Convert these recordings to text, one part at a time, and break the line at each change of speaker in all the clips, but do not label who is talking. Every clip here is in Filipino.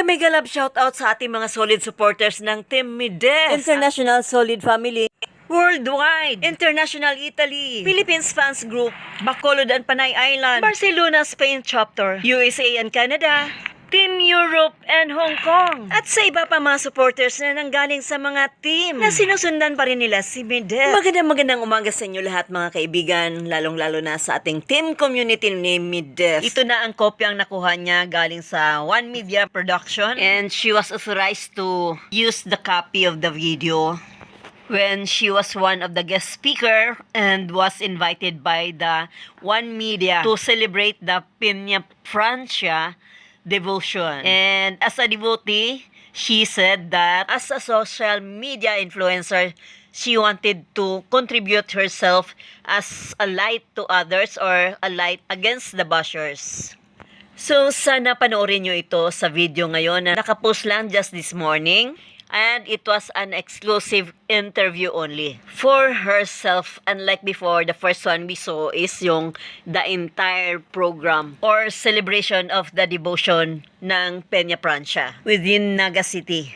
Mega love shoutout sa ating mga solid supporters ng Team Mides, International Solid Family, Worldwide, International Italy, Philippines Fans Group, Bacolod and Panay Island, Barcelona, Spain Chapter, USA and Canada, Team Europe and Hong Kong. At sa iba pa mga supporters na nanggaling sa mga team na sinusundan pa rin nila si Mides. Magandang umaga sa inyo lahat mga kaibigan, lalong-lalo na sa ating team community ni Mides. Ito na ang kopyang nakuha niya galing sa One Media Production, and she was authorized to use the copy of the video when she was one of the guest speaker and was invited by the One Media to celebrate the Peña Francia devotion. And as a devotee, she said that as a social media influencer, she wanted to contribute herself as a light to others or a light against the bashers. So, sana panoorin nyo ito sa video ngayon na nakapost lang just this morning. And it was an exclusive interview only for herself. Unlike before, the first one we saw is yung the entire program or celebration of the devotion ng Peña Francia within Naga City.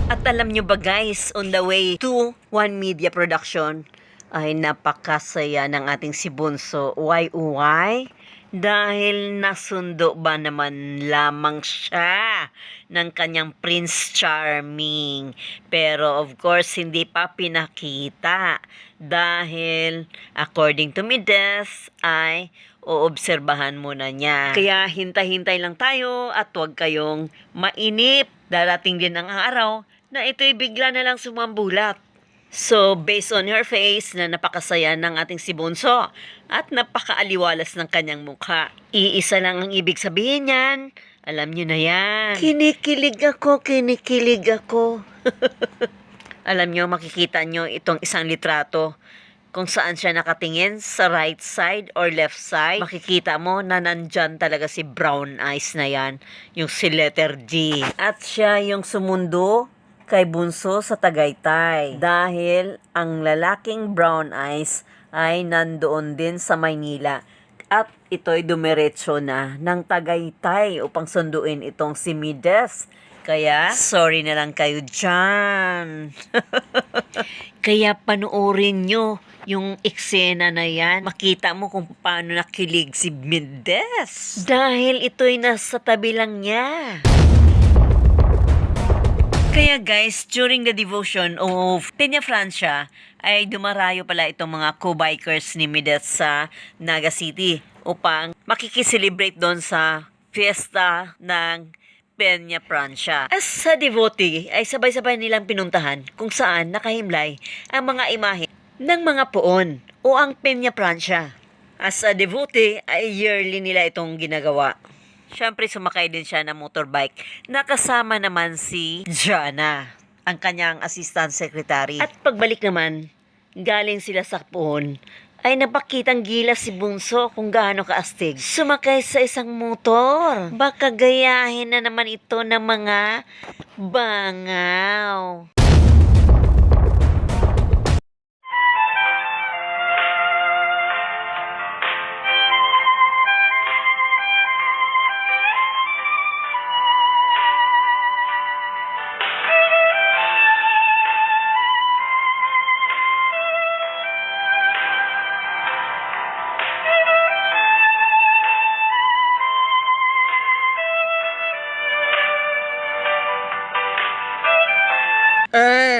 At alam nyo ba guys, on the way to One Media Production, ay napakasaya ng ating si Bunso. Why? Dahil nasundo ba naman lamang siya ng kanyang Prince Charming. Pero of course, hindi pa pinakita. Dahil according to Mides, ay oobserbahan muna niya. Kaya hintay-hintay lang tayo at huwag kayong mainip. Darating din ang araw na ito'y bigla na lang sumambulat. So, based on her face na napakasaya ng ating si Bunso at napakaaliwalas ng kanyang mukha, iisa lang ang ibig sabihin niyan. Alam niyo na yan. Kinikilig ako. Alam niyo, makikita niyo itong isang litrato kung saan siya nakatingin, sa right side or left side. Makikita mo na nandyan talaga si brown eyes na yan, yung si letter D. At siya yung sumundo kay Bunso sa Tagaytay dahil ang lalaking brown eyes ay nandoon din sa Maynila at ito'y dumiretso na ng Tagaytay upang sunduin itong si Mides. Kaya sorry na lang kayo dyan. Kaya panoorin nyo yung eksena na yan. Makita mo kung paano nakilig si Mides dahil ito'y nasa tabi lang niya. Kaya guys, during the devotion of Peña Francia, ay dumarayo pala itong mga co-bikers ni Mides sa Naga City upang makikiselebrate doon sa fiesta ng Peña Francia. As sa devotee, ay sabay-sabay nilang pinuntahan kung saan nakahimlay ang mga imahe ng mga poon o ang Peña Francia. As a devotee, ay yearly nila itong ginagawa. Siyempre, sumakay din siya ng motorbike. Nakasama naman si Jana, ang kanyang assistant secretary. At pagbalik naman, galing sila sa poon, ay napakitang gila si Bunso kung gaano kaastig. Sumakay sa isang motor. Baka gayahin na naman ito ng mga bangaw.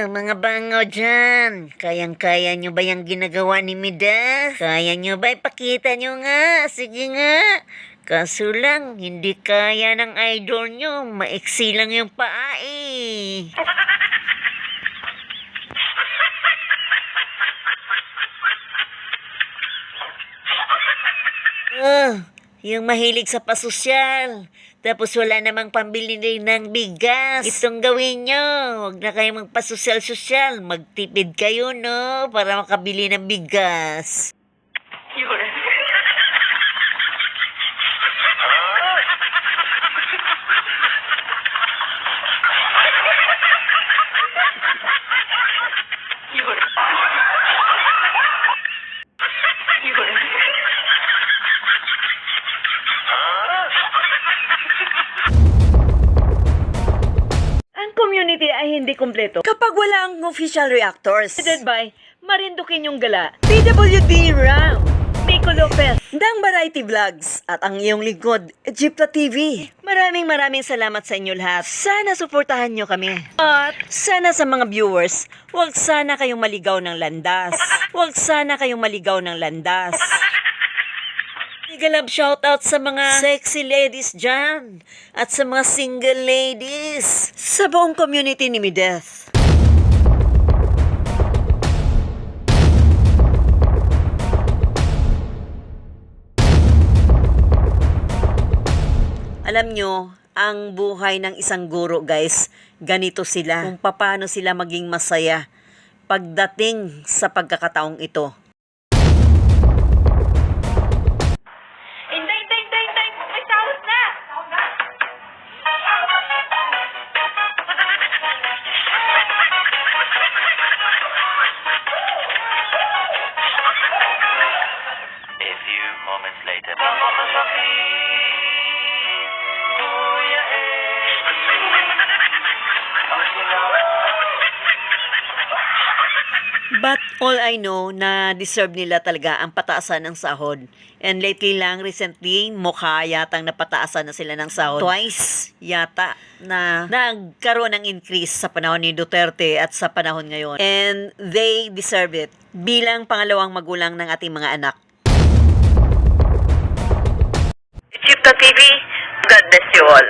Mga bango dyan, kayang-kaya nyo ba yung ginagawa ni Mides? Kaya nyo ba? Ipakita nyo nga, sige nga. Kaso lang, hindi kaya ng idol nyo, maiksi lang yung paa eh. Yung mahilig sa pasosyal. Tapos wala namang pambili rin ng bigas. Itong gawin nyo. Huwag na kayong magpasosyal-sosyal. Magtipid kayo, no? Para makabili ng bigas. kumpleto.
Kapag wala ang official reactors.
Presented by Marinduque yung Gala, PWD Ram, Nico Lopez,
Dang Variety Vlogs at ang iyong lingkod, Egypta TV.
Maraming salamat sa inyo lahat. Sana suportahan nyo kami. At sana sa mga viewers, huwag sana kayong maligaw ng landas. Huwag sana kayong maligaw ng landas. Galab shoutout sa mga sexy ladies dyan at sa mga single ladies sa buong community ni Mideth. Alam nyo, ang buhay ng isang guro, guys, ganito sila. Kung paano sila maging masaya pagdating sa pagkakataong ito.
Inday! May sahod na!
A few moments later.
But all I know na deserve nila talaga ang pataasan ng sahod. And lately lang, recently, mukha yatang napataasan na sila ng sahod. Twice yata na nagkaroon ng increase sa panahon ni Duterte at sa panahon ngayon. And they deserve it bilang pangalawang magulang ng ating mga anak.
Egypta TV, God bless you all.